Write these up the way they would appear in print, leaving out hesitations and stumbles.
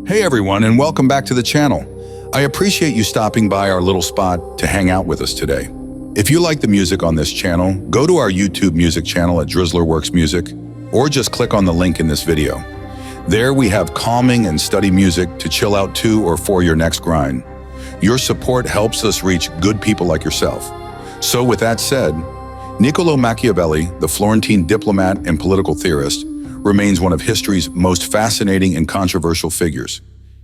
Hey everyone, and welcome back to the channel. I appreciate you stopping by our little spot to hang out with us today. If you like the music on this channel, go to our YouTube music channel at Drizzlerworks Music, or just click on the link in this video. There we have calming and study music to chill out to or for your next grind. Your support helps us reach good people like yourself. So with that said, Niccolò Machiavelli, the Florentine diplomat and political theorist, remains one of history's most fascinating and controversial figures.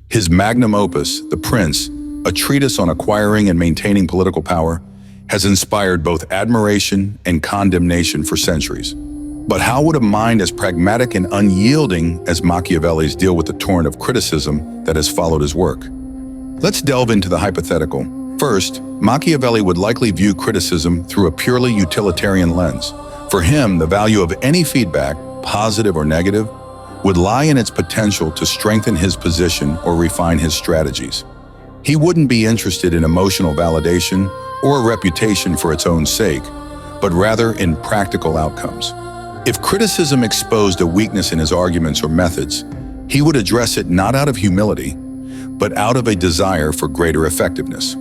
His magnum opus, The Prince, a treatise on acquiring and maintaining political power, has inspired both admiration and condemnation for centuries. But how would a mind as pragmatic and unyielding as Machiavelli's deal with the torrent of criticism that has followed his work? Let's delve into the hypothetical. First, Machiavelli would likely view criticism through a purely utilitarian lens. For him, the value of any feedback, positive or negative, would lie in its potential to strengthen his position or refine his strategies. He wouldn't be interested in emotional validation or a reputation for its own sake, but rather in practical outcomes. If criticism exposed a weakness in his arguments or methods, he would address it not out of humility, but out of a desire for greater effectiveness.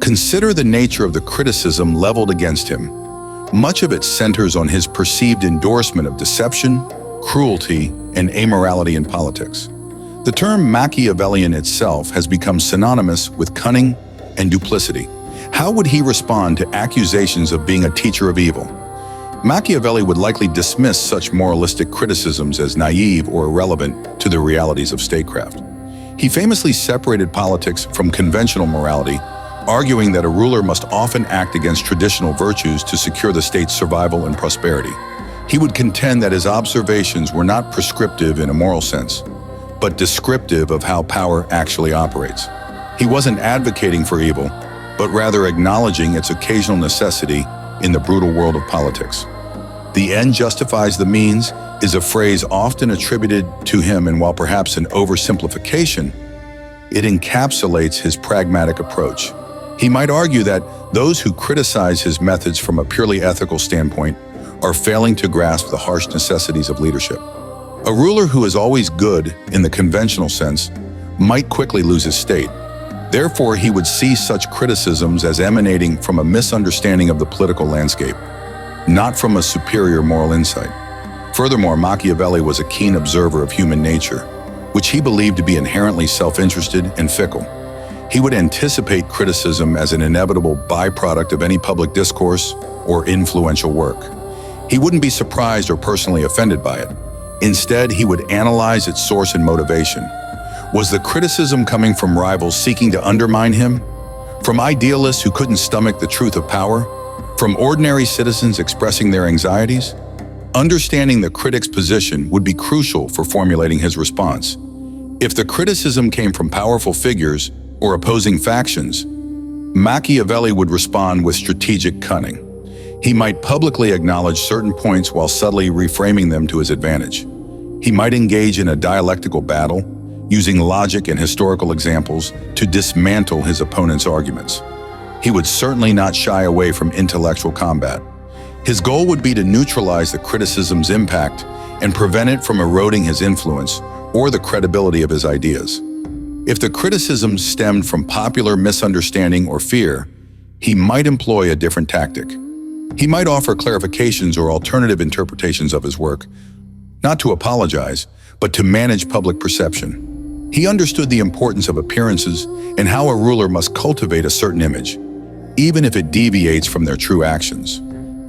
Consider the nature of the criticism leveled against him. Much of it centers on his perceived endorsement of deception, cruelty, and amorality in politics. The term Machiavellian itself has become synonymous with cunning and duplicity. How would he respond to accusations of being a teacher of evil? Machiavelli would likely dismiss such moralistic criticisms as naive or irrelevant to the realities of statecraft. He famously separated politics from conventional morality, arguing that a ruler must often act against traditional virtues to secure the state's survival and prosperity. He would contend that his observations were not prescriptive in a moral sense, but descriptive of how power actually operates. He wasn't advocating for evil, but rather acknowledging its occasional necessity in the brutal world of politics. The end justifies the means is a phrase often attributed to him, and while perhaps an oversimplification, it encapsulates his pragmatic approach. He might argue that those who criticize his methods from a purely ethical standpoint are failing to grasp the harsh necessities of leadership. A ruler who is always good in the conventional sense might quickly lose his state. Therefore, he would see such criticisms as emanating from a misunderstanding of the political landscape, not from a superior moral insight. Furthermore, Machiavelli was a keen observer of human nature, which he believed to be inherently self-interested and fickle. He would anticipate criticism as an inevitable byproduct of any public discourse or influential work. He wouldn't be surprised or personally offended by it. Instead, he would analyze its source and motivation. Was the criticism coming from rivals seeking to undermine him? From idealists who couldn't stomach the truth of power? From ordinary citizens expressing their anxieties? Understanding the critic's position would be crucial for formulating his response. If the criticism came from powerful figures or opposing factions, Machiavelli would respond with strategic cunning. He might publicly acknowledge certain points while subtly reframing them to his advantage. He might engage in a dialectical battle, using logic and historical examples to dismantle his opponent's arguments. He would certainly not shy away from intellectual combat. His goal would be to neutralize the criticism's impact and prevent it from eroding his influence or the credibility of his ideas. If the criticism stemmed from popular misunderstanding or fear, he might employ a different tactic. He might offer clarifications or alternative interpretations of his work, not to apologize, but to manage public perception. He understood the importance of appearances and how a ruler must cultivate a certain image, even if it deviates from their true actions.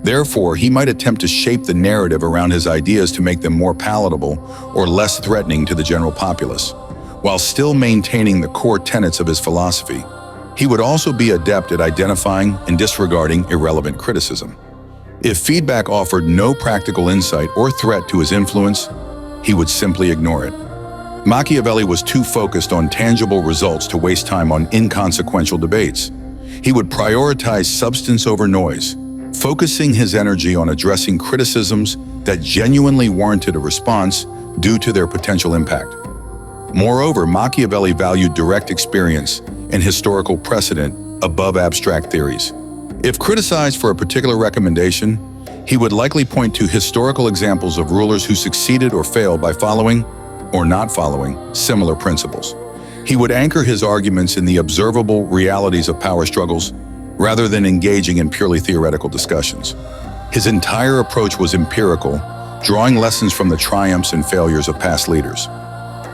Therefore, he might attempt to shape the narrative around his ideas to make them more palatable or less threatening to the general populace, while still maintaining the core tenets of his philosophy. He would also be adept at identifying and disregarding irrelevant criticism. If feedback offered no practical insight or threat to his influence, he would simply ignore it. Machiavelli was too focused on tangible results to waste time on inconsequential debates. He would prioritize substance over noise, focusing his energy on addressing criticisms that genuinely warranted a response due to their potential impact. Moreover, Machiavelli valued direct experience and historical precedent above abstract theories. If criticized for a particular recommendation, he would likely point to historical examples of rulers who succeeded or failed by following or not following, similar principles. He would anchor his arguments in the observable realities of power struggles rather than engaging in purely theoretical discussions. His entire approach was empirical, drawing lessons from the triumphs and failures of past leaders.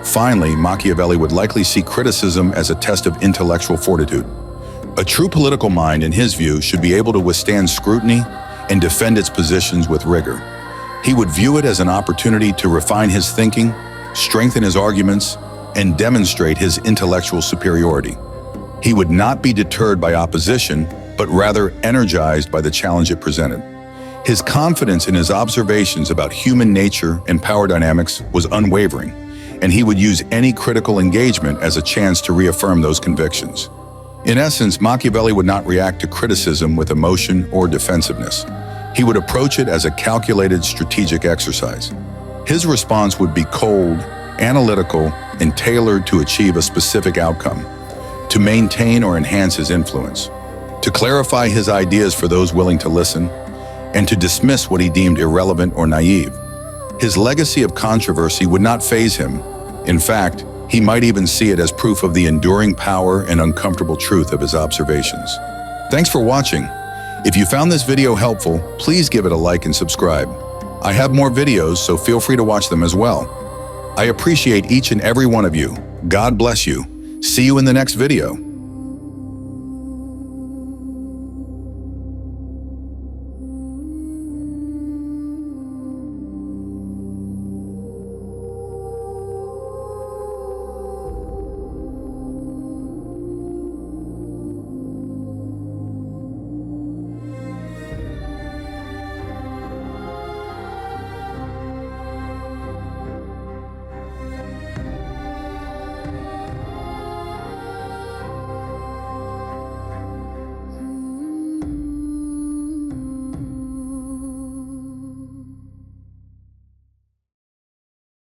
Finally, Machiavelli would likely see criticism as a test of intellectual fortitude. A true political mind, in his view, should be able to withstand scrutiny and defend its positions with rigor. He would view it as an opportunity to refine his thinking, strengthen his arguments, and demonstrate his intellectual superiority. He would not be deterred by opposition, but rather energized by the challenge it presented. His confidence in his observations about human nature and power dynamics was unwavering, and he would use any critical engagement as a chance to reaffirm those convictions. In essence, Machiavelli would not react to criticism with emotion or defensiveness. He would approach it as a calculated strategic exercise. His response would be cold, analytical, and tailored to achieve a specific outcome, to maintain or enhance his influence, to clarify his ideas for those willing to listen, and to dismiss what he deemed irrelevant or naive. His legacy of controversy would not faze him. In fact, he might even see it as proof of the enduring power and uncomfortable truth of his observations. Thanks for watching. If you found this video helpful, please give it a like and subscribe. I have more videos, so feel free to watch them as well. I appreciate each and every one of you. God bless you. See you in the next video.